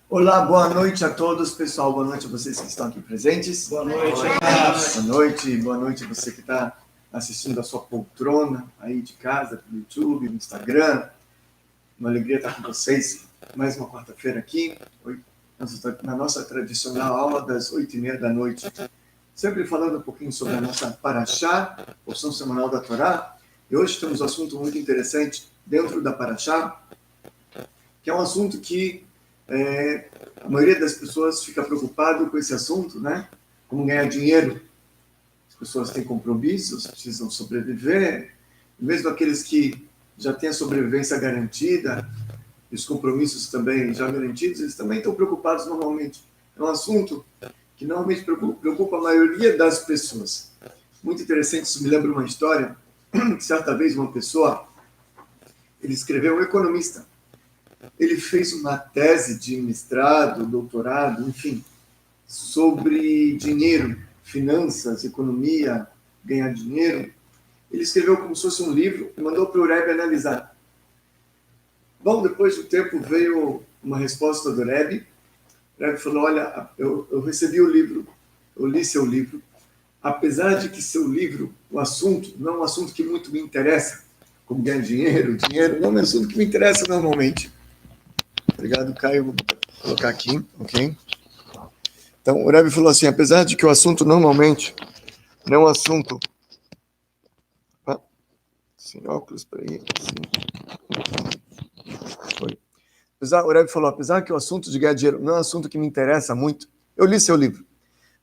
Olá, boa noite a todos, pessoal. Boa noite a vocês que estão aqui presentes. Boa noite. Boa noite a você que está assistindo da sua poltrona aí de casa, pelo YouTube, no Instagram. Uma alegria estar com vocês. Mais uma quarta-feira aqui, na nossa tradicional aula das 8h30 da noite. Sempre falando um pouquinho sobre a nossa Parashá, porção semanal da Torá. E hoje temos um assunto muito interessante dentro da Parashá, que é um assunto que a maioria das pessoas fica preocupado com esse assunto, né? Como ganhar dinheiro. As pessoas têm compromissos, precisam sobreviver. Mesmo aqueles que já têm a sobrevivência garantida, e os compromissos também já garantidos, eles também estão preocupados normalmente. É um assunto que normalmente preocupa a maioria das pessoas. Muito interessante, isso me lembra uma história, que certa vez uma pessoa, ele escreveu, um economista, ele fez uma tese de mestrado, doutorado, enfim, sobre dinheiro, finanças, economia, ganhar dinheiro. Ele escreveu como se fosse um livro e mandou para o Rebbe analisar. Bom, depois do tempo veio uma resposta do Rebbe. O Rebbe falou, olha, eu recebi o livro, eu li seu livro, apesar de que seu livro, o assunto, não é um assunto que muito me interessa, como ganhar dinheiro não é um assunto que me interessa normalmente. Obrigado, Caio. Vou colocar aqui, ok? Então, o Rebbe falou assim, apesar de que o assunto normalmente não é um assunto... Sem óculos, peraí. Foi. O Rebbe falou, apesar que o assunto de ganhar dinheiro não é um assunto que me interessa muito, eu li seu livro.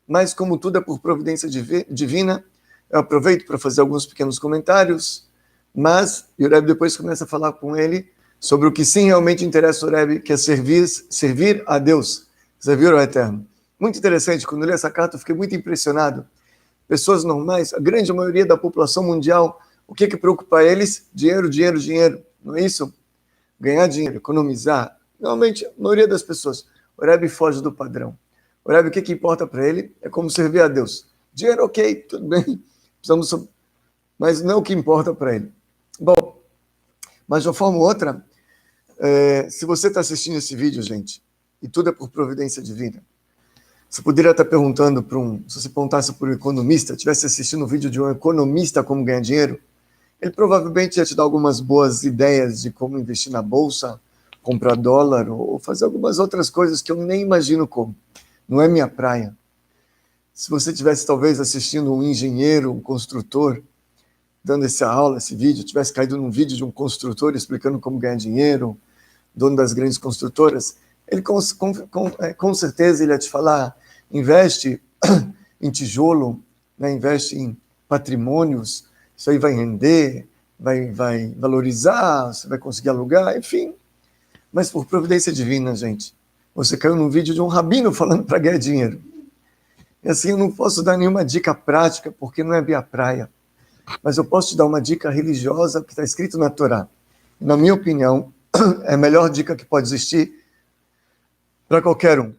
Mas como tudo é por providência divina, eu aproveito para fazer alguns pequenos comentários, mas e o Rebbe depois começa a falar com ele sobre o que sim realmente interessa o Rebbe, que é servir a Deus, servir ao Eterno. Muito interessante, quando eu li essa carta eu fiquei muito impressionado. Pessoas normais, a grande maioria da população mundial, o que preocupa eles? Dinheiro, dinheiro, dinheiro, não é isso? Ganhar dinheiro, economizar. Normalmente, a maioria das pessoas, o Rebbe foge do padrão. O Rebbe, o que importa para ele é como servir a Deus. Dinheiro, ok, tudo bem, mas não é o que importa para ele. Bom, mas de uma forma ou outra, se você está assistindo esse vídeo, gente, e tudo é por providência divina, você poderia estar perguntando se você perguntasse para um economista, estivesse assistindo um vídeo de um economista como ganhar dinheiro, ele provavelmente ia te dar algumas boas ideias de como investir na bolsa, comprar dólar ou fazer algumas outras coisas que eu nem imagino como. Não é minha praia. Se você tivesse talvez assistindo um engenheiro, um construtor, dando essa aula, esse vídeo, tivesse caído num vídeo de um construtor explicando como ganhar dinheiro, dono das grandes construtoras, ele com certeza ele ia te falar, investe em tijolo, né, investe em patrimônios, isso aí vai render, vai valorizar, você vai conseguir alugar, enfim. Mas por providência divina, gente, você caiu num vídeo de um rabino falando para ganhar dinheiro. E assim, eu não posso dar nenhuma dica prática, porque não é minha praia. Mas eu posso te dar uma dica religiosa que está escrito na Torá. Na minha opinião, é a melhor dica que pode existir para qualquer um.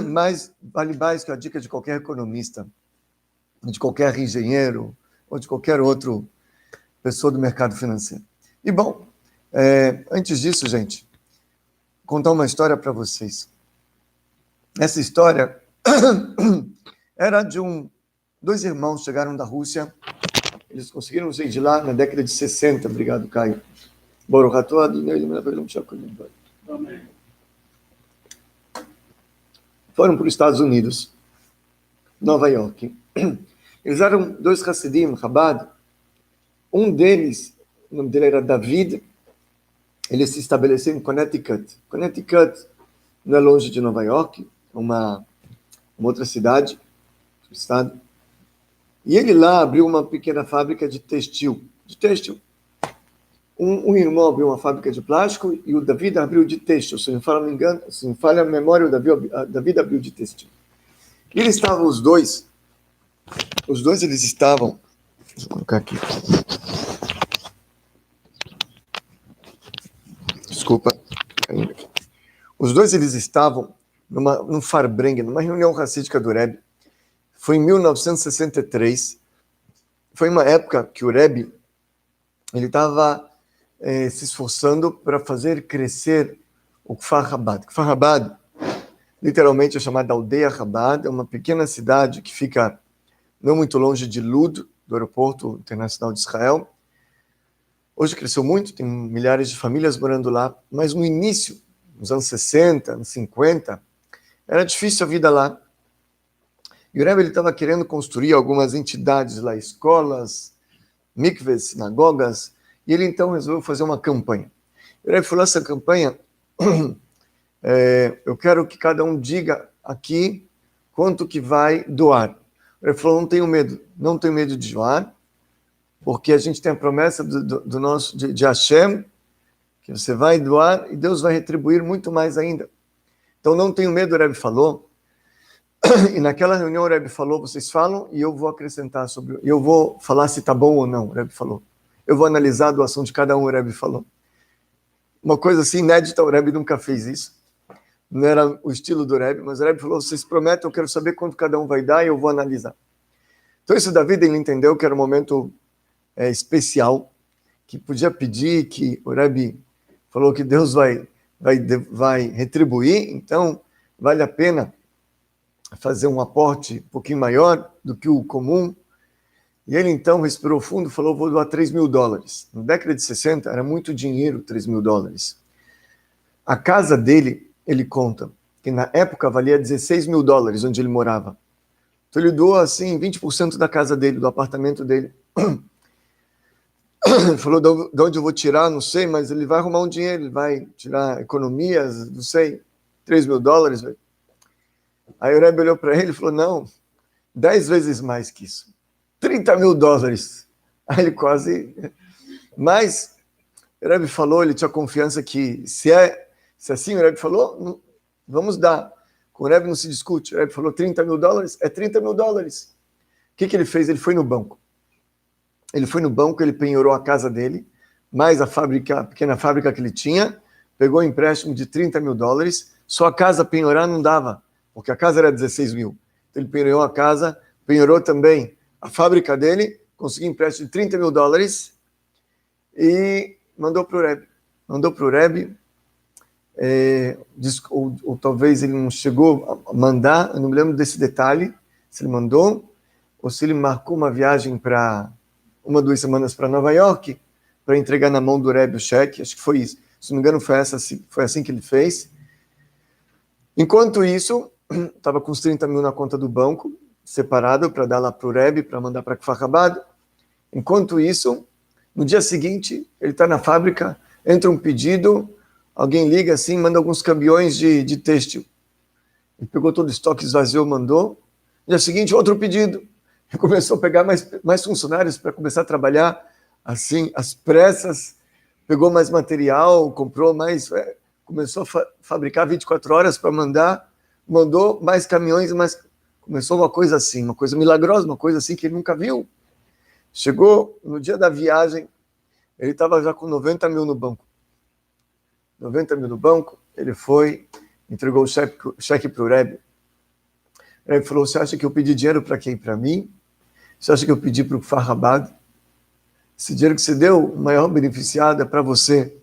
Mas vale mais que a dica de qualquer economista, de qualquer engenheiro, ou de qualquer outra pessoa do mercado financeiro. E bom, antes disso, gente, vou contar uma história para vocês. Essa história era de dois irmãos chegaram da Rússia, eles conseguiram sair de lá na década de 60, obrigado, Caio. Foram para os Estados Unidos, Nova York. Eles eram dois Hassidim, Chabad. Um deles, o nome dele era David, ele se estabeleceu em Connecticut. Connecticut não é longe de Nova York, é uma outra cidade, estado. E ele lá abriu uma pequena fábrica de têxtil. Um irmão abriu uma fábrica de plástico e o David abriu de têxtil. Se não falha a memória, o David abriu de têxtil. E eles estavam, os dois eles estavam... Deixa eu colocar aqui. Desculpa. Os dois eles estavam num Farbrengen, numa reunião racídica do Rebbe. Foi em 1963. Foi uma época que o Rebbe ele estava se esforçando para fazer crescer o Kfar Chabad. Kfar Chabad, literalmente é chamada Aldeia Chabad, é uma pequena cidade que fica não muito longe de Lud, do aeroporto internacional de Israel. Hoje cresceu muito, tem milhares de famílias morando lá, mas no início, nos anos 60, anos 50, era difícil a vida lá. E o Rebbe estava querendo construir algumas entidades lá, escolas, mikves, sinagogas, e ele então resolveu fazer uma campanha. O Rebbe falou, essa campanha, eu quero que cada um diga aqui quanto que vai doar. O Rebbe falou, não tenho medo de doar, porque a gente tem a promessa de Hashem, que você vai doar e Deus vai retribuir muito mais ainda. Então não tenho medo, o Rebbe falou. E naquela reunião o Rebbe falou, vocês falam e eu vou acrescentar eu vou falar se está bom ou não, o Rebbe falou. Eu vou analisar a doação de cada um, o Rebbe falou. Uma coisa assim inédita, o Rebbe nunca fez isso. Não era o estilo do Rebbe, mas o Rebbe falou, vocês prometem, eu quero saber quanto cada um vai dar e eu vou analisar. Então isso da vida ele entendeu que era um momento especial, que podia pedir, que o Rebbe falou que Deus vai retribuir, então vale a pena fazer um aporte um pouquinho maior do que o comum. E ele então respirou fundo e falou, vou doar $3.000. Na década de 60 era muito dinheiro, $3.000. A casa dele, ele conta, que na época valia $16.000, onde ele morava. Então ele doou assim 20% da casa dele, do apartamento dele. Ele falou, de onde eu vou tirar, não sei, mas ele vai arrumar um dinheiro, ele vai tirar economias, não sei, $3.000, velho. Aí o Rebbe olhou para ele e falou, não, 10 vezes mais que isso, $30.000. Aí ele quase... Mas o Rebbe falou, ele tinha confiança que se assim o Rebbe falou, vamos dar. Com o Rebbe não se discute. O Rebbe falou $30.000, é $30.000. O que ele fez? Ele foi no banco. Ele penhorou a casa dele, mais a pequena fábrica que ele tinha, pegou um empréstimo de $30.000, só a casa penhorar não dava, porque a casa era 16 mil. Então ele penhorou a casa, penhorou também a fábrica dele, conseguiu um empréstimo de $30.000 e mandou para o Rebbe. Ou talvez ele não chegou a mandar, eu não me lembro desse detalhe, se ele mandou, ou se ele marcou uma viagem para 2 semanas para Nova York, para entregar na mão do Rebbe o cheque, acho que foi isso. Se não me engano, foi assim que ele fez. Enquanto isso, estava com os 30 mil na conta do banco, separado para dar lá para o Rebbe, para mandar para Kfar Chabad. Enquanto isso, no dia seguinte, ele está na fábrica, entra um pedido, alguém liga assim, manda alguns caminhões de têxtil. Ele pegou todo o estoque, esvaziou, mandou. No dia seguinte, outro pedido. Ele começou a pegar mais funcionários para começar a trabalhar assim, às pressas, pegou mais material, comprou mais, começou a fabricar 24 horas para mandar, mandou mais caminhões, mas começou uma coisa assim, uma coisa milagrosa, uma coisa assim que ele nunca viu. Chegou no dia da viagem, ele estava já com 90 mil no banco. 90 mil no banco, ele foi, entregou o cheque para o Rebbe. O Rebbe falou, você acha que eu pedi dinheiro para quem? Para mim? Você acha que eu pedi para o Kfar Chabad? Esse dinheiro que você deu, o maior beneficiado é para você.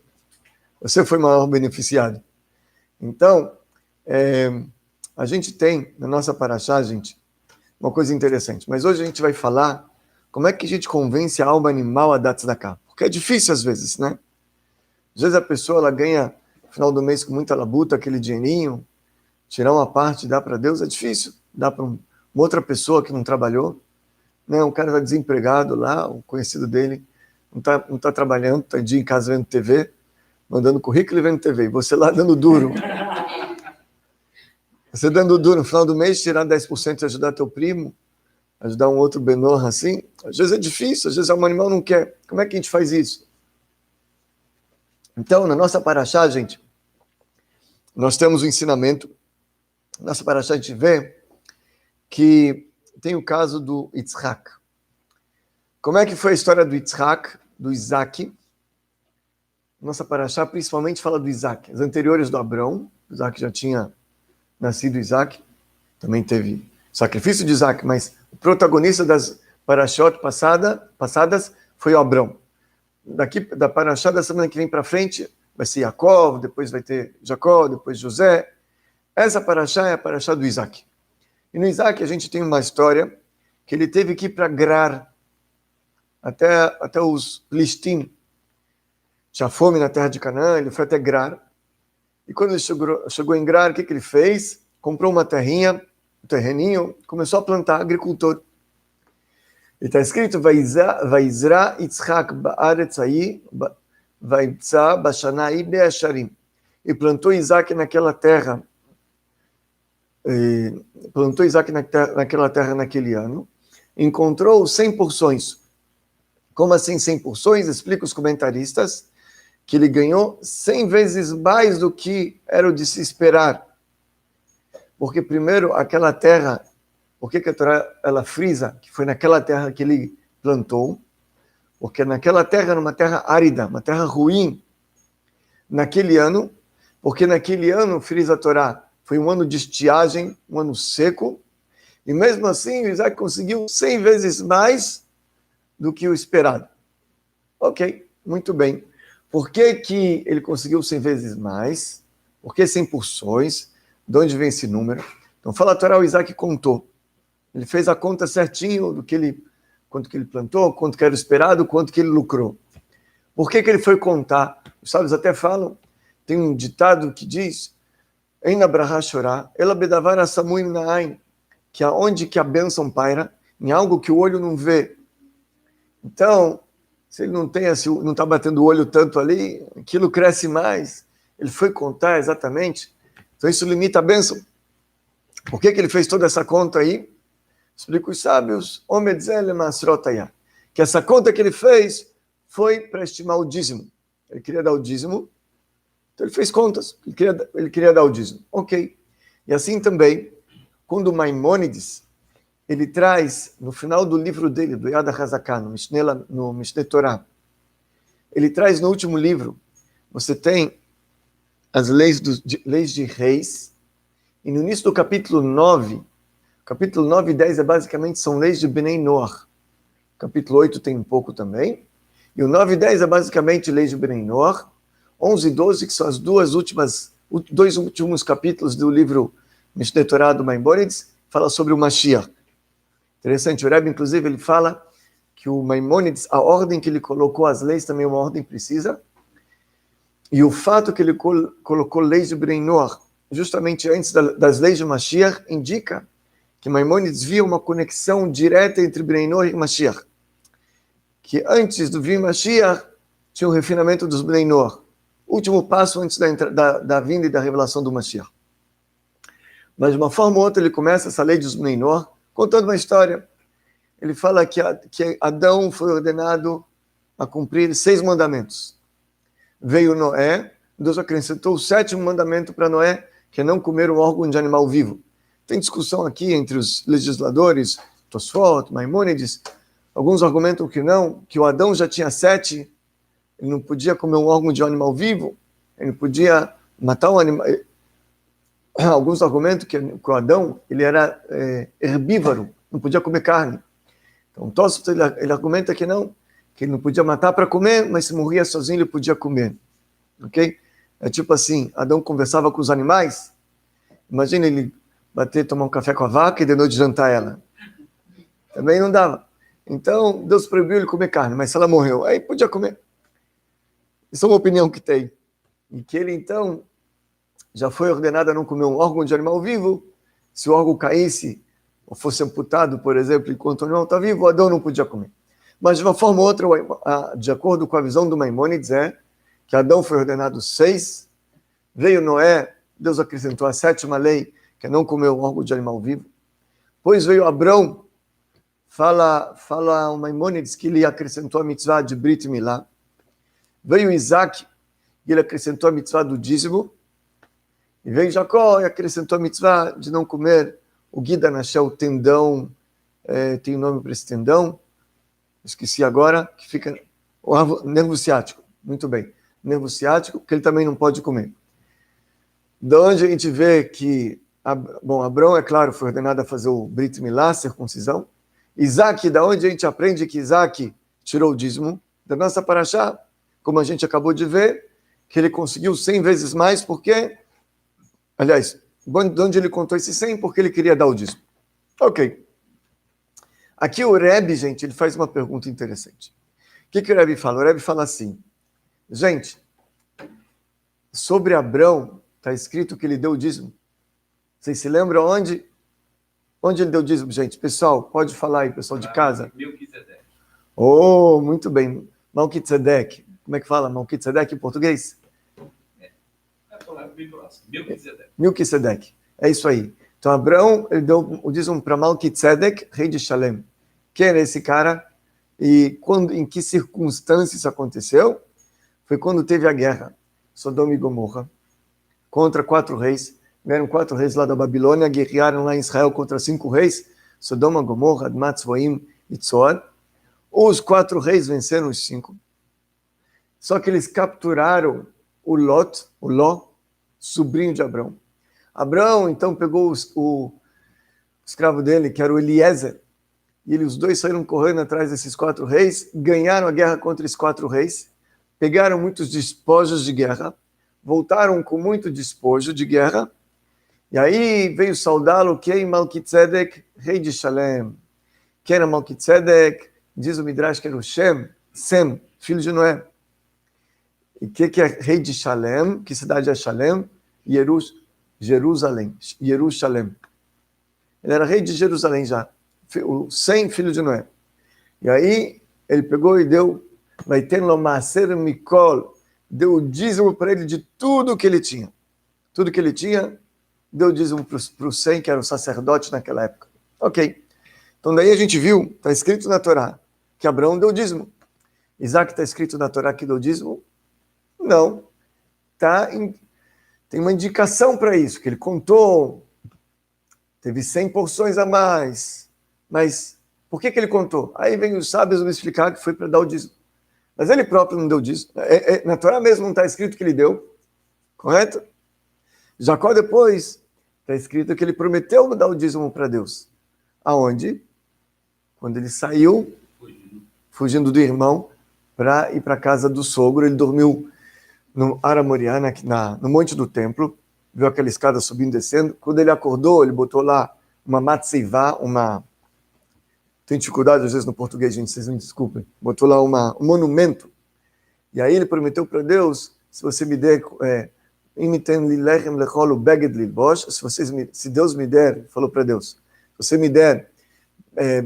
Você foi o maior beneficiado. Então, a gente tem, na nossa paraxá, gente, uma coisa interessante. Mas hoje a gente vai falar como é que a gente convence a alma animal a dar tzedakah. Porque é difícil às vezes, né? Às vezes a pessoa ela ganha, no final do mês, com muita labuta, aquele dinheirinho, tirar uma parte e dar para Deus é difícil. Dar para uma outra pessoa que não trabalhou. Né? Um cara está desempregado lá, o conhecido dele não tá trabalhando, está dia em casa vendo TV, mandando currículo e vendo TV. E você lá dando duro. Você dando duro no final do mês, tirar 10% e ajudar teu primo, ajudar um outro benor assim. Às vezes é difícil, às vezes um animal não quer. Como é que a gente faz isso? Então, na nossa paraxá, gente, nós temos o ensinamento. Na nossa paraxá a gente vê que tem o caso do Yitzhak. Como é que foi a história do Yitzhak, do Isaac? Nossa paraxá principalmente fala do Isaac. As anteriores do Abrão, o Isaac já tinha nascido Isaac, também teve sacrifício de Isaac, mas o protagonista das paraxot passadas foi o Abrão. Da paraxá da semana que vem para frente, vai ser Yaakov, depois vai ter Jacó, depois José. Essa paraxá é a paraxá do Isaac. E no Isaac a gente tem uma história que ele teve que ir para Gerar, até os Listim. Tinha fome na terra de Canaã, ele foi até Gerar. E quando ele chegou em Gerar, o que ele fez? Comprou uma terrinha, um terreninho, começou a plantar, agricultor. E está escrito, Vaizra Yitzhak ba'aretz hayi, vaitzah bashana hayi be'asharim. E plantou Isaac naquela terra, naquela terra naquele ano, encontrou 100 porções. Como assim 100 porções? Explica os comentaristas que ele ganhou 100 vezes mais do que era o de se esperar. Porque primeiro, aquela terra, por que a Torá ela frisa que foi naquela terra que ele plantou? Porque naquela terra era uma terra árida, uma terra ruim. Naquele ano, porque naquele ano, frisa a Torá, foi um ano de estiagem, um ano seco, e mesmo assim o Isaac conseguiu 100 vezes mais do que o esperado. Ok, muito bem. Por que ele conseguiu 100 vezes mais? Por que 100 porções? De onde vem esse número? Então fala a Torá, o Isaac contou. Ele fez a conta certinho do quanto que ele plantou, quanto que era esperado, quanto que ele lucrou. Por que ele foi contar? Os sábios até falam, tem um ditado que diz, Eina braha shorá, ela bedavar asamuim na'ain, que aonde que a bênção paira, em algo que o olho não vê. Então, se ele não está batendo o olho tanto ali, aquilo cresce mais. Ele foi contar exatamente. Então isso limita a bênção. Por que ele fez toda essa conta aí? Explica os sábios, que essa conta que ele fez foi para estimar o dízimo. Ele queria dar o dízimo, então ele fez contas, ele queria dar o dízimo. Ok. E assim também, quando Maimônides, ele traz, no final do livro dele, do Yad HaZaká, no Mishneh Torah, ele traz no último livro, você tem as leis de reis, e no início do capítulo 9 e 10 basicamente são leis de Bnei Noach. Capítulo 8 tem um pouco também, e o 9 e 10 é basicamente leis de Bnei Noach, 11 e 12, que são os dois últimos capítulos do livro Mishneh Torah do Maimônides, fala sobre o Mashiach. Interessante, o Rebbe, inclusive, ele fala que o Maimônides, a ordem que ele colocou as leis também é uma ordem precisa, e o fato que ele colocou leis de Bnei Noach justamente antes das leis de Mashiach indica que Maimônides via uma conexão direta entre Bnei Noach e Mashiach, que antes do vir Mashiach tinha o refinamento dos Bnei Noach, último passo antes da vinda e da revelação do Mashiach. Mas de uma forma ou outra ele começa essa lei dos Bnei Noach contando uma história. Ele fala que Adão foi ordenado a cumprir 6 mandamentos. Veio Noé, Deus acrescentou o 7º mandamento para Noé, que é não comer um órgão de animal vivo. Tem discussão aqui entre os legisladores, Tosfot, Maimônides, alguns argumentam que não, que o Adão já tinha 7, ele não podia comer um órgão de um animal vivo, ele não podia matar um animal. Alguns argumentam que o Adão ele era herbívoro, não podia comer carne. Então, Tosfot ele argumenta que não, que ele não podia matar para comer, mas se morria sozinho ele podia comer. Ok? É tipo assim, Adão conversava com os animais, imagina ele tomar um café com a vaca e de noite jantar ela. Também não dava. Então, Deus proibiu ele comer carne, mas se ela morreu, aí podia comer. Isso é uma opinião que tem. E que ele, então, já foi ordenado a não comer um órgão de animal vivo. Se o órgão caísse ou fosse amputado, por exemplo, enquanto o animal está vivo, o Adão não podia comer. Mas, de uma forma ou outra, de acordo com a visão do Maimônides, é que Adão foi ordenado 6, veio Noé, Deus acrescentou a 7ª lei, que é não comer um órgão de animal vivo. Depois veio Abrão, fala o Maimônides que ele acrescentou a mitzvah de Brit Milá. Veio Isaac, e ele acrescentou a mitzvah do dízimo. E veio Jacó e acrescentou a mitzvah de não comer o Gida Naché, o tendão, tem um nome para esse tendão, esqueci agora, que fica o nervo ciático. Muito bem, nervo ciático, que ele também não pode comer. Da onde a gente vê que, Abrão, é claro, foi ordenado a fazer o Brit Milá, circuncisão. Isaac, da onde a gente aprende que Isaac tirou o dízimo? Da nossa paraxá, como a gente acabou de ver, que ele conseguiu 100 vezes mais, porque, aliás, de onde ele contou esse 100? Porque ele queria dar o dízimo. Ok. Aqui o Rebbe, gente, ele faz uma pergunta interessante. O que o Rebbe fala? O Rebbe fala assim, gente, sobre Abrão, está escrito que ele deu o dízimo. Vocês se lembram onde ele deu o dízimo, gente? Pessoal, pode falar aí, pessoal de casa. Melquisedeque. Oh, muito bem. Melquisedeque. Como é que fala Melquisedeque em português? Melquisedeque. Melquisedeque. É isso aí. Então, Abrão, ele deu o dízimo para Melquisedeque, rei de Shalem. Quem era esse cara? E em que circunstâncias isso aconteceu? Foi quando teve a guerra, Sodoma e Gomorra, contra 4 reis. Vieram 4 reis lá da Babilônia, guerrearam lá em Israel contra 5 reis, Sodoma, Gomorra, Admat, Zvoim e Tzor. Os 4 reis venceram os 5. Só que eles capturaram o Ló, sobrinho de Abrão. Abrão, então, pegou o escravo dele, que era o Eliezer, e os dois saíram correndo atrás desses 4 reis, ganharam a guerra contra esses 4 reis, pegaram muitos despojos de guerra, voltaram com muito despojo de guerra, e aí veio saudá-lo quem? Melquisedeque, rei de Shalem. Quem era Melquisedeque? Diz o Midrash que era o Sem, filho de Noé. E o que é rei de Shalem? Que cidade é Shalem? Jerusalém. Ele era rei de Jerusalém já. O Sem, filho de Noé. E aí ele pegou e deu, vai ter no Maser Mikol, deu o dízimo para ele de tudo que ele tinha. Tudo que ele tinha, deu o dízimo para o Sem, que era o sacerdote naquela época. Ok. Então daí a gente viu, está escrito na Torá, que Abraão deu dízimo. Isaac está escrito na Torá que deu dízimo? Não. Tem uma indicação para isso, que ele contou, teve 100 porções a mais. Mas por que ele contou? Aí vem os sábios me explicar que foi para dar o dízimo. Mas ele próprio não deu dízimo. Na Torá mesmo não está escrito que ele deu, correto? Jacó depois está escrito que ele prometeu dar o dízimo para Deus. Aonde? Quando ele saiu, fugindo do irmão, para ir para a casa do sogro, ele dormiu no Aramoriá, no monte do templo, viu aquela escada subindo e descendo. Quando ele acordou, ele botou lá uma matzeivá, tem dificuldade às vezes no português, gente, vocês me desculpem. Botou lá um monumento. E aí ele prometeu para Deus, se você me der, se Deus me der, falou para Deus, se você me der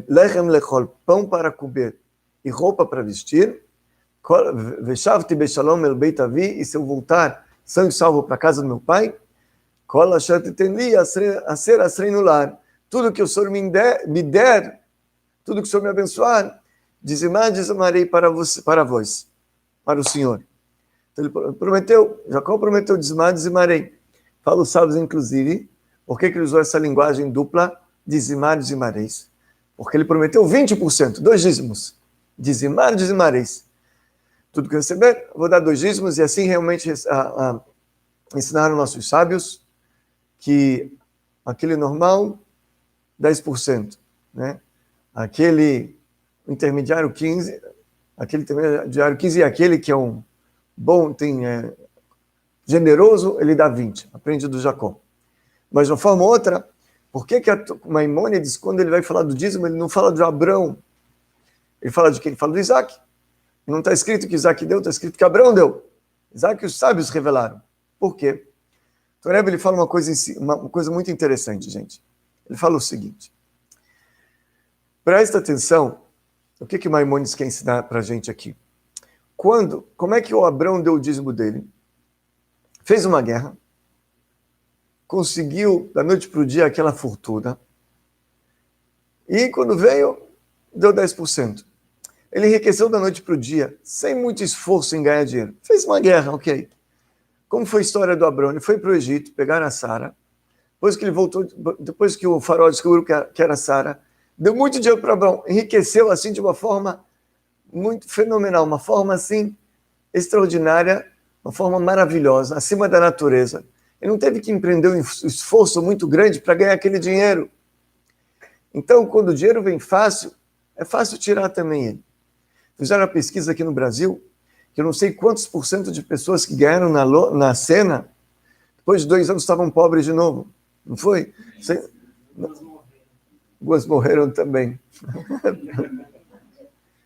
lechem lechol, pão para comer e roupa para vestir, veshavti beshalom el beit avi, e se eu voltar são e salvo para a casa do meu pai, kol asher titeni aser asrei no lar, tudo que o Senhor me der, tudo que o Senhor me abençoar, dizimarei para vós, para o Senhor. Então ele prometeu, Jacó prometeu dizimarei. Fala os sábios, inclusive, por que ele usou essa linguagem dupla, dizimareis? Porque ele prometeu 20%, 2 dízimos. Dizimareis. Tudo que eu receber, vou dar 2 dízimos, e assim realmente ensinaram nossos sábios que aquele normal, 10%, né? Aquele intermediário 15%, e aquele que é um bom, generoso, ele dá 20%, aprende do Jacó. Mas de uma forma ou outra, por que Maimônides, quando ele vai falar do dízimo, ele não fala de Abrão? Ele fala de quem? Ele fala do Isaac. Não está escrito que Isaac deu, está escrito que Abrão deu. Isaac os sábios revelaram. Por quê? Então, ele fala uma coisa muito interessante, gente. Ele fala o seguinte. Presta atenção, o que Maimônides quer ensinar para a gente aqui. Como é que o Abrão deu o dízimo dele? Fez uma guerra, conseguiu, da noite para o dia, aquela fortuna, e quando veio, deu 10%. Ele enriqueceu da noite para o dia, sem muito esforço em ganhar dinheiro. Fez uma guerra, ok. Como foi a história do Abrão? Ele foi para o Egito, pegar a Sara, depois que ele voltou, depois que o faraó descobriu que era Sara, deu muito dinheiro para Abrão, enriqueceu assim de uma forma muito fenomenal, uma forma assim extraordinária, uma forma maravilhosa, acima da natureza. Ele não teve que empreender um esforço muito grande para ganhar aquele dinheiro. Então, quando o dinheiro vem fácil, é fácil tirar também ele. Fizeram uma pesquisa aqui no Brasil, que eu não sei quantos por cento de pessoas que ganharam na cena, depois de 2 anos estavam pobres de novo. Não foi? Duas morreram também.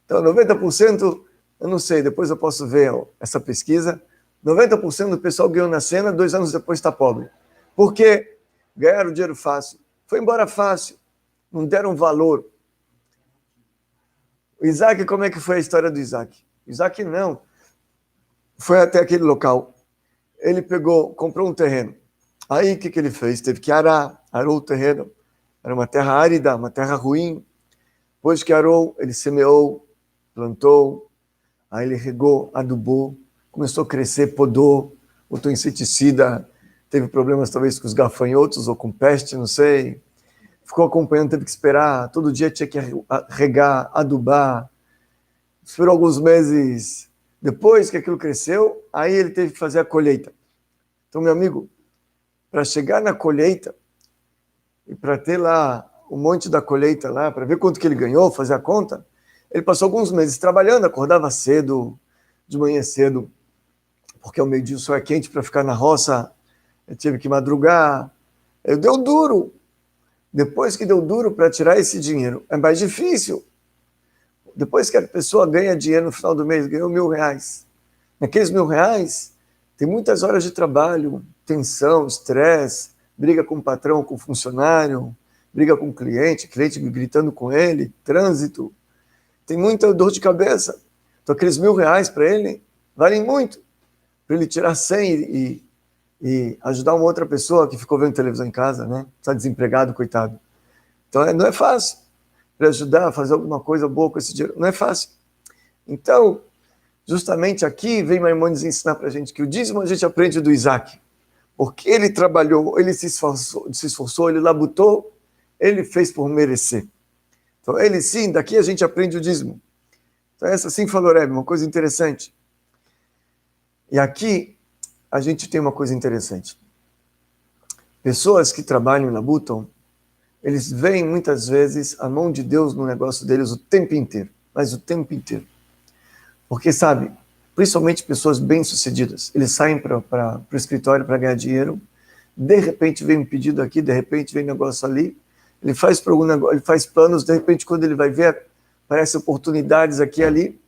Então, 90%, eu não sei, depois eu posso ver essa pesquisa, 90% do pessoal ganhou na cena, 2 anos depois está pobre. Por quê? Ganharam dinheiro fácil. Foi embora fácil. Não deram valor. O Isaac, como é que foi a história do Isaac? Isaac não. Foi até aquele local. Ele comprou um terreno. Aí o que ele fez? Teve que arou o terreno. Era uma terra árida, uma terra ruim. Depois que arou, ele semeou, plantou, aí ele regou, adubou, começou a crescer, podou, botou inseticida, teve problemas talvez com os gafanhotos ou com peste, não sei. Ficou acompanhando, teve que esperar, todo dia tinha que regar, adubar. Esperou alguns meses. Depois que aquilo cresceu, aí ele teve que fazer a colheita. Então, meu amigo, para chegar na colheita e para ter lá um monte da colheita lá, para ver quanto que ele ganhou, fazer a conta, ele passou alguns meses trabalhando, acordava cedo, de manhã cedo, porque ao meio-dia o sol é quente para ficar na roça, ele teve que madrugar, deu duro. Depois que deu duro para tirar esse dinheiro, é mais difícil. Depois que a pessoa ganha dinheiro no final do mês, ganhou R$1.000. Naqueles R$1.000, tem muitas horas de trabalho, tensão, estresse, briga com o patrão, com o funcionário, briga com o cliente gritando com ele, trânsito. Tem muita dor de cabeça. Então, aqueles R$1.000 para ele valem muito. Para ele tirar 100 e ajudar uma outra pessoa que ficou vendo televisão em casa, né? Está desempregado, coitado. Então, não é fácil. Para ajudar a fazer alguma coisa boa com esse dinheiro, não é fácil. Então, justamente aqui vem Maimônides ensinar para a gente que o dízimo a gente aprende do Isaac. Porque ele trabalhou, ele se esforçou, ele labutou, ele fez por merecer. Então, ele sim, daqui a gente aprende o dízimo. Então, essa sim falou, Rebbe, uma coisa interessante. E aqui, a gente tem uma coisa interessante. Pessoas que trabalham e labutam, eles veem muitas vezes a mão de Deus no negócio deles o tempo inteiro. Mas o tempo inteiro. Porque, sabe, principalmente pessoas bem-sucedidas, eles saem para o escritório para ganhar dinheiro, de repente vem um pedido aqui, de repente vem um negócio ali, ele faz ele faz planos, de repente quando ele vai ver, aparecem oportunidades aqui e ali,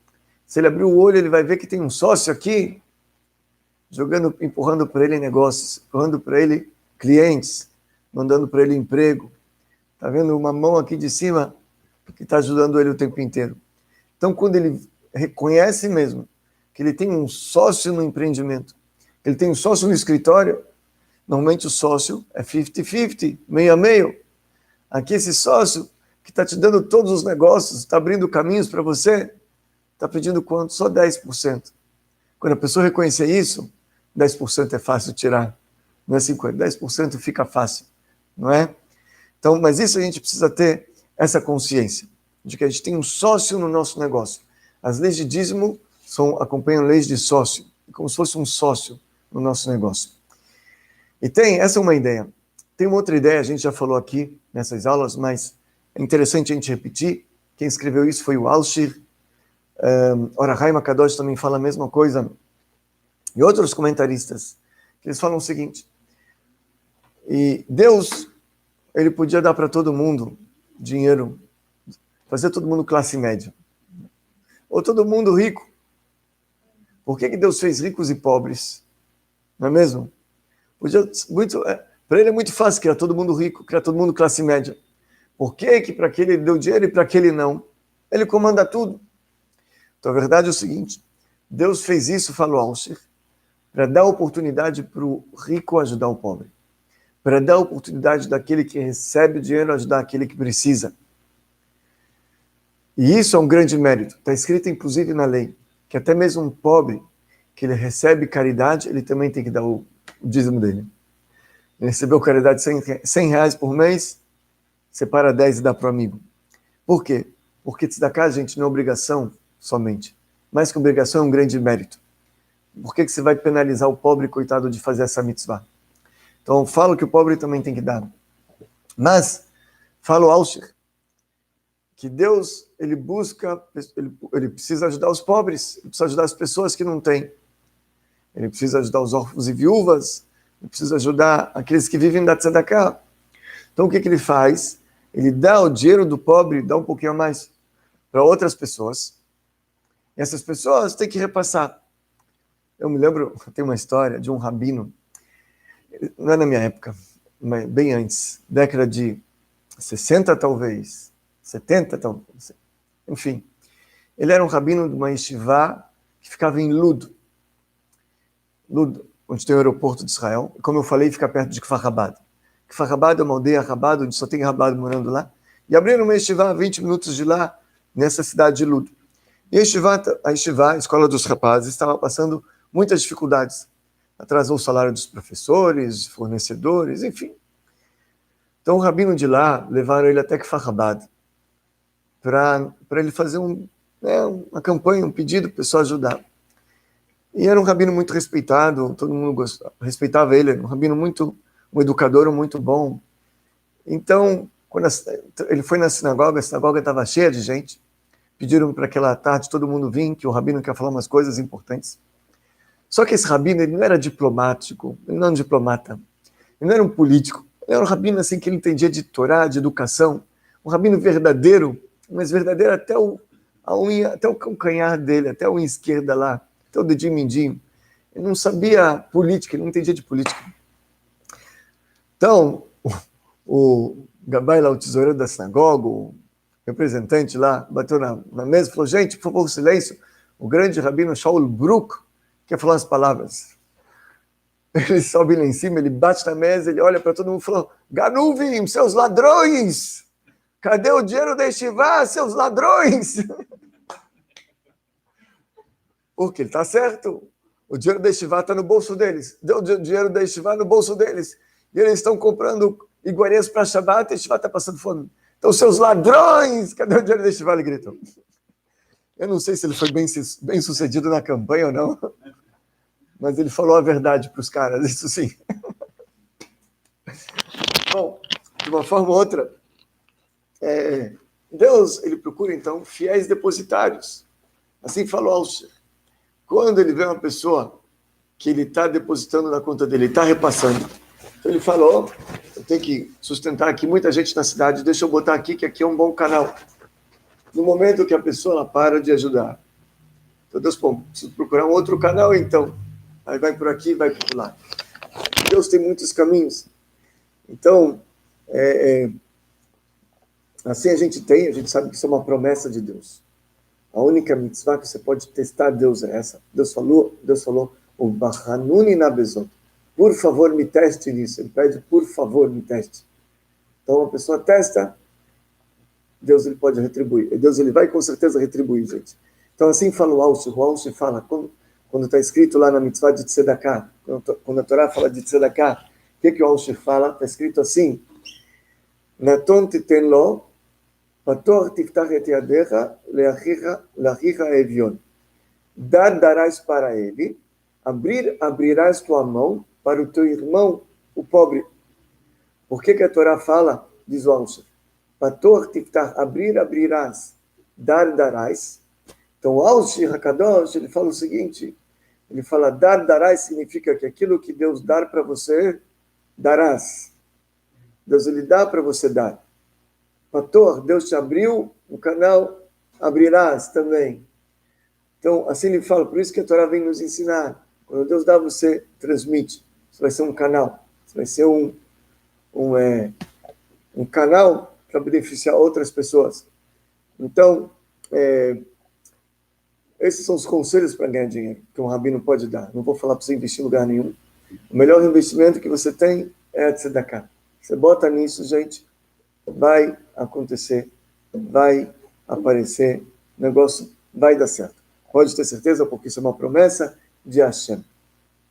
se ele abrir o olho, ele vai ver que tem um sócio aqui, empurrando para ele negócios, empurrando para ele clientes, mandando para ele emprego. Está vendo uma mão aqui de cima que está ajudando ele o tempo inteiro. Então, quando ele reconhece mesmo que ele tem um sócio no empreendimento, que ele tem um sócio no escritório, normalmente o sócio é 50-50, meio a meio. Aqui esse sócio que está te dando todos os negócios, está abrindo caminhos para você, está pedindo quanto? Só 10%. Quando a pessoa reconhecer isso, 10% é fácil tirar, não é 50%, 10% fica fácil, não é? Então, mas isso a gente precisa ter essa consciência, de que a gente tem um sócio no nosso negócio. As leis de dízimo acompanham leis de sócio, como se fosse um sócio no nosso negócio. E essa é uma ideia. Tem uma outra ideia, a gente já falou aqui nessas aulas, mas é interessante a gente repetir. Quem escreveu isso foi o Alshir. Orahaim Akadosh também fala a mesma coisa. E outros comentaristas, que eles falam o seguinte, e Deus, ele podia dar para todo mundo dinheiro, fazer todo mundo classe média, ou todo mundo rico. Por que Deus fez ricos e pobres? Não é mesmo? Para ele é muito fácil criar todo mundo rico, criar todo mundo classe média. Por que para aquele ele deu dinheiro e para aquele não? Ele comanda tudo. Então a verdade é o seguinte, Deus fez isso, falou Alshir, para dar oportunidade para o rico ajudar o pobre. Para dar oportunidade daquele que recebe o dinheiro ajudar aquele que precisa. E isso é um grande mérito. Está escrito inclusive na lei, que até mesmo um pobre, que ele recebe caridade, ele também tem que dar o dízimo dele. Ele recebeu caridade R$100 por mês, separa 10 e dá para o amigo. Por quê? Porque tzedakah, gente, não é obrigação somente. Mais que obrigação é um grande mérito. Por que você vai penalizar o pobre, coitado, de fazer essa mitzvah? Então, falo que o pobre também tem que dar. Mas, falo Alshir, que Deus, ele busca, ele precisa ajudar os pobres, ele precisa ajudar as pessoas que não têm. Ele precisa ajudar os órfãos e viúvas, ele precisa ajudar aqueles que vivem da tzedakah. Então, o que ele faz? Ele dá o dinheiro do pobre, dá um pouquinho a mais para outras pessoas, e essas pessoas têm que repassar. Eu me lembro, tem uma história de um rabino, não é na minha época, mas bem antes, década de 60 talvez, 70 talvez, enfim. Ele era um rabino de uma yeshiva que ficava em Lud, onde tem o aeroporto de Israel, e como eu falei, fica perto de Kfar Rabad. Kfar Rabad é uma aldeia Rabad, onde só tem Rabad morando lá, e abriram uma yeshiva a 20 minutos de lá, nessa cidade de Lud. E a yeshiva, a escola dos rapazes, estava passando muitas dificuldades. Atrasou o salário dos professores, fornecedores, enfim. Então o rabino de lá, levaram ele até Kfar Rabad, para ele fazer uma campanha, um pedido para o pessoal ajudar. E era um rabino muito respeitado, todo mundo respeitava ele, era um rabino um educador muito bom. Então, quando ele foi na sinagoga, a sinagoga estava cheia de gente, pediram para aquela tarde todo mundo vir, que o rabino quer falar umas coisas importantes. Só que esse rabino, ele não era diplomático, ele não era um diplomata, ele não era um político, ele era um rabino assim que ele entendia de Torá, de educação, um rabino verdadeiro, mas verdadeiro até até o calcanhar dele, até a unha esquerda lá, até o dedinho mindinho. Ele não sabia política, ele não entendia de política. Então, o Gabai lá, o tesoureiro da sinagoga, o representante lá, bateu na mesa e falou: gente, por favor, silêncio. O grande rabino Shaul Brook quer falar as palavras. Ele sobe lá em cima, ele bate na mesa, ele olha para todo mundo e falou: Ganuvim, seus ladrões! Cadê o dinheiro da yeshiva, seus ladrões? Porque ele está certo. O dinheiro da yeshiva está no bolso deles. Deu o dinheiro da yeshiva no bolso deles. E eles estão comprando iguarias para Shabbat e a yeshiva está passando fome. Então, seus ladrões! Cadê o dinheiro da yeshiva? Ele gritou. Eu não sei se ele foi bem sucedido na campanha ou não, mas ele falou a verdade para os caras, isso sim. Bom, de uma forma ou outra, Deus, ele procura, então, fiéis depositários. Assim falou Alcher. Quando ele vê uma pessoa que ele está depositando na conta dele, ele está repassando, então ele falou: eu tenho que sustentar aqui muita gente na cidade, deixa eu botar aqui, que aqui é um bom canal. No momento que a pessoa ela para de ajudar, então Deus, preciso procurar um outro canal, então. Aí vai por aqui, vai por lá. Deus tem muitos caminhos. Então, assim a gente sabe que isso é uma promessa de Deus. A única mitzvah que você pode testar Deus é essa. Deus falou, o Bachanuni na Bezot. Por favor, me teste nisso. Ele pede, por favor, me teste. Então, a pessoa testa, Deus ele pode retribuir. Deus ele vai com certeza retribuir, gente. Então, assim fala o Alshi fala, quando está escrito lá na mitzvah de Tzedakah, quando a Torá fala de Tzedakah, o que o Alshi fala? Está escrito assim: Naton titen lo, pator tiftach et yadecha leachicha evion. Darás para ele, abrirás tua mão para o teu irmão, o pobre. Por que a Torá fala, diz o Alshi, pator tiftach, abrirás, darás. Então, o Alshi Hakadosh, ele fala o seguinte, ele fala, darás significa que aquilo que Deus dá para você, darás. Deus, ele dá para você dar. Pator, Deus te abriu o canal, abrirás também. Então, assim ele fala, por isso que a Torá vem nos ensinar. Quando Deus dá, você transmite. Isso vai ser um canal. Isso vai ser um canal para beneficiar outras pessoas. Então, esses são os conselhos para ganhar dinheiro que um rabino pode dar. Não vou falar para você investir em lugar nenhum. O melhor investimento que você tem é a tzedakah. Você bota nisso, gente, vai acontecer, vai aparecer, o negócio vai dar certo. Pode ter certeza, porque isso é uma promessa de Hashem.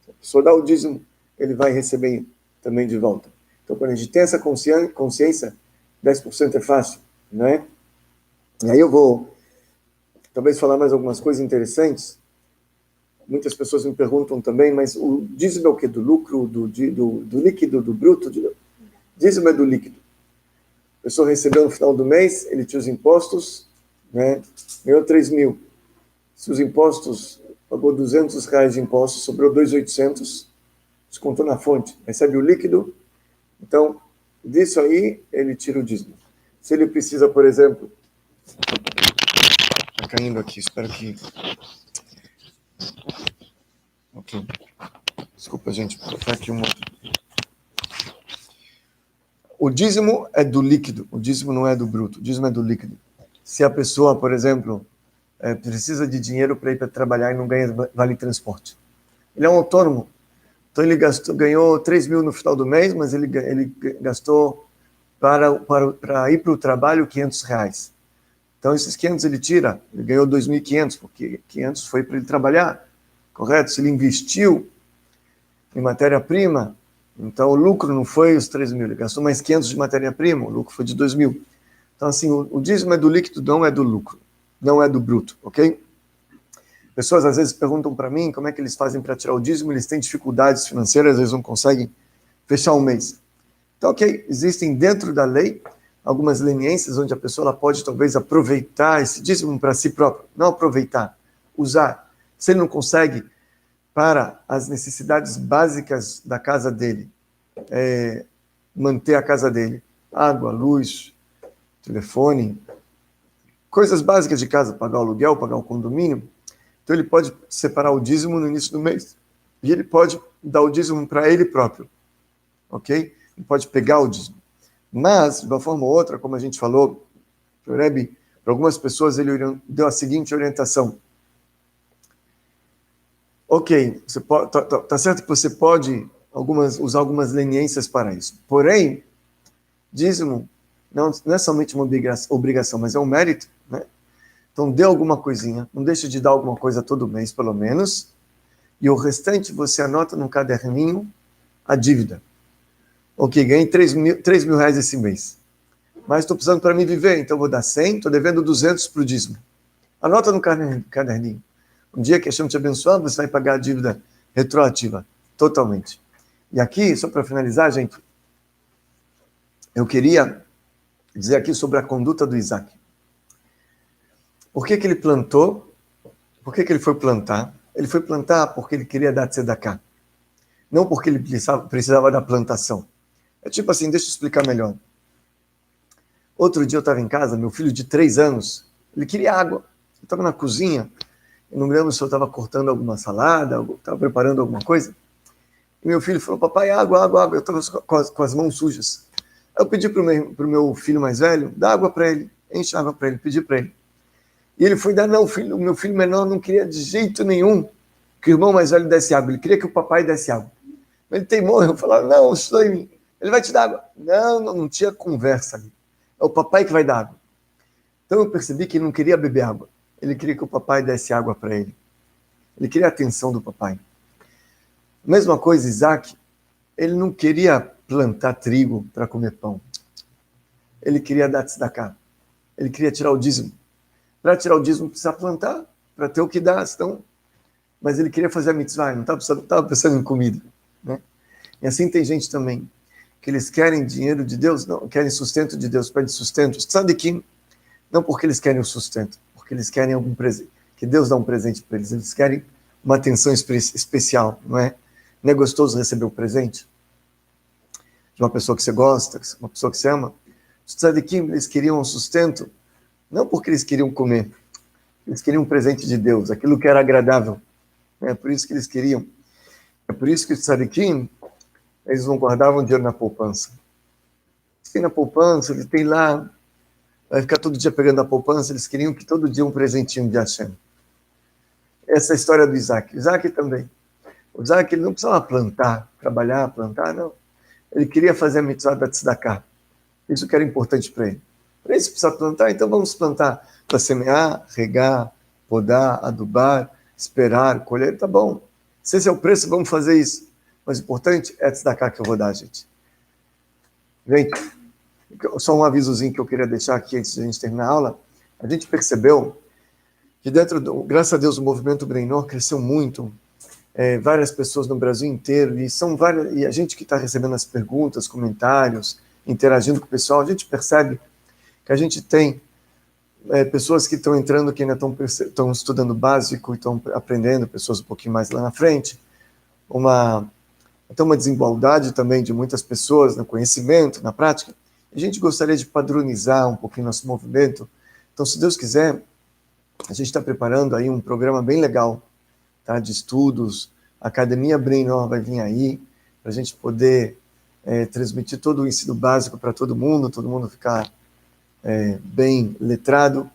Se a pessoa dá o dízimo, ele vai receber também de volta. Então, quando a gente tem essa consciência, 10% é fácil, não é? E aí eu vou talvez falar mais algumas coisas interessantes. Muitas pessoas me perguntam também, mas o dízimo é o quê? Do lucro, do líquido, do bruto? Dízimo é do líquido. A pessoa recebeu no final do mês, ele tinha os impostos, né? Ganhou 3 mil. Se os impostos, pagou R$ 200 de impostos, sobrou 2.800, descontou na fonte, recebe o líquido, então, disso aí, ele tira o dízimo. Se ele precisa, por exemplo, está caindo aqui, espero que... Ok. Desculpa, gente, vou colocar aqui um outro. O dízimo é do líquido, o dízimo não é do bruto, o dízimo é do líquido. Se a pessoa, por exemplo, precisa de dinheiro para ir para trabalhar e não ganha vale transporte. Ele é um autônomo, então ele ganhou 3 mil no final do mês, mas ele gastou para ir para o trabalho R$ 500. Então esses 500 ele tira, ele ganhou 2.500, porque 500 foi para ele trabalhar, correto? Se ele investiu em matéria-prima, então o lucro não foi os 3 mil, ele gastou mais 500 de matéria-prima, o lucro foi de 2 mil. Então assim, o dízimo é do líquido, não é do lucro, não é do bruto, ok? Pessoas às vezes perguntam para mim como é que eles fazem para tirar o dízimo, eles têm dificuldades financeiras, às vezes não conseguem fechar um mês. Então, ok, existem dentro da lei algumas leniências onde a pessoa ela pode talvez aproveitar esse dízimo para si próprio, não aproveitar, usar. Se ele não consegue para as necessidades básicas da casa dele, manter a casa dele, água, luz, telefone, coisas básicas de casa, pagar o aluguel, pagar o condomínio, então ele pode separar o dízimo no início do mês e ele pode dar o dízimo para ele próprio, ok? Ele pode pegar o dízimo. Mas, de uma forma ou outra, como a gente falou, o Rebbe, para algumas pessoas ele deu a seguinte orientação. Ok, tá certo que você pode usar algumas leniências para isso. Porém, dízimo não é somente uma obrigação, mas é um mérito, né? Então, dê alguma coisinha, não deixe de dar alguma coisa todo mês, pelo menos, e o restante você anota num caderninho a dívida. Ok, ganhei 3 mil reais esse mês, mas estou precisando para me viver, então vou dar 100, estou devendo 200 para o dízimo. Anota no caderninho. Um dia que Hashem te abençoar, você vai pagar a dívida retroativa, totalmente. E aqui, só para finalizar, gente, eu queria dizer aqui sobre a conduta do Isaac. Por que ele plantou? Por que ele foi plantar? Ele foi plantar porque ele queria dar tzedakah. Não porque ele precisava da plantação. É tipo assim, deixa eu explicar melhor. Outro dia eu estava em casa, meu filho de 3 anos, ele queria água. Eu estava na cozinha, eu não me lembro se eu estava cortando alguma salada, estava preparando alguma coisa. E meu filho falou, papai, água, água, água. Eu estava com as mãos sujas. Eu pedi para o meu filho mais velho, dá água para ele, enche água para ele, pedi para ele. E ele foi dar, não, o meu filho menor não queria de jeito nenhum que o irmão mais velho desse água, ele queria que o papai desse água. Ele teimou, eu falava, não, isso aí, ele vai te dar água. Não tinha conversa ali. É o papai que vai dar água. Então eu percebi que ele não queria beber água, ele queria que o papai desse água para ele. Ele queria a atenção do papai. Mesma coisa, Isaac, ele não queria plantar trigo para comer pão. Ele queria dar tzedakah. Ele queria tirar o dízimo. Para tirar o dízimo, precisa plantar, para ter o que dar. Então, mas ele queria fazer a mitzvah, ele não estava pensando em comida. Né? E assim tem gente também, que eles querem dinheiro de Deus, não, querem sustento de Deus, pedem sustento. Tzadikim, não porque eles querem o sustento, porque eles querem algum presente, que Deus dá um presente para eles, eles querem uma atenção especial, não é? Não é gostoso receber um presente de uma pessoa que você gosta, uma pessoa que você ama? Os tzadikim, eles queriam um sustento, não porque eles queriam comer, eles queriam um presente de Deus, aquilo que era agradável. É por isso que eles queriam. É por isso que os tzadikim, eles não guardavam dinheiro na poupança. Tem na poupança, ele tem lá, vai ficar todo dia pegando a poupança, eles queriam que todo dia um presentinho de Hashem. Essa é a história do Isaac. Isaac também. O Isaac, ele não precisava plantar, plantar, não. Ele queria fazer a mitzvah da tzedakah. Isso que era importante para ele. Para isso precisa plantar, então vamos plantar para semear, regar, podar, adubar, esperar, colher, tá bom. Se esse é o preço, vamos fazer isso. Mas o importante é a tzedakah que eu vou dar, gente. Gente, só um avisozinho que eu queria deixar aqui antes de a gente terminar a aula. A gente percebeu que graças a Deus, o movimento Breinor cresceu muito. Várias pessoas no Brasil inteiro, e a gente que está recebendo as perguntas, comentários, interagindo com o pessoal, a gente percebe que a gente tem pessoas que estão entrando, que ainda estão estudando básico, estão aprendendo, pessoas um pouquinho mais lá na frente, até uma desigualdade também de muitas pessoas no conhecimento, na prática. A gente gostaria de padronizar um pouquinho nosso movimento. Então, se Deus quiser, a gente está preparando aí um programa bem legal, tá, de estudos. A Academia Brainor vai vir aí, para a gente poder transmitir todo o ensino básico para todo mundo ficar bem letrado.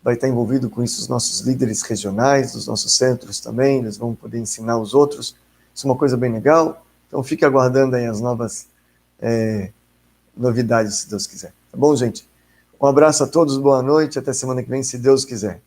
Vai estar envolvido com isso os nossos líderes regionais, os nossos centros também, eles vão poder ensinar os outros. Isso é uma coisa bem legal. Então, fique aguardando aí as novas novidades, se Deus quiser. Tá bom, gente? Um abraço a todos, boa noite, até semana que vem, se Deus quiser.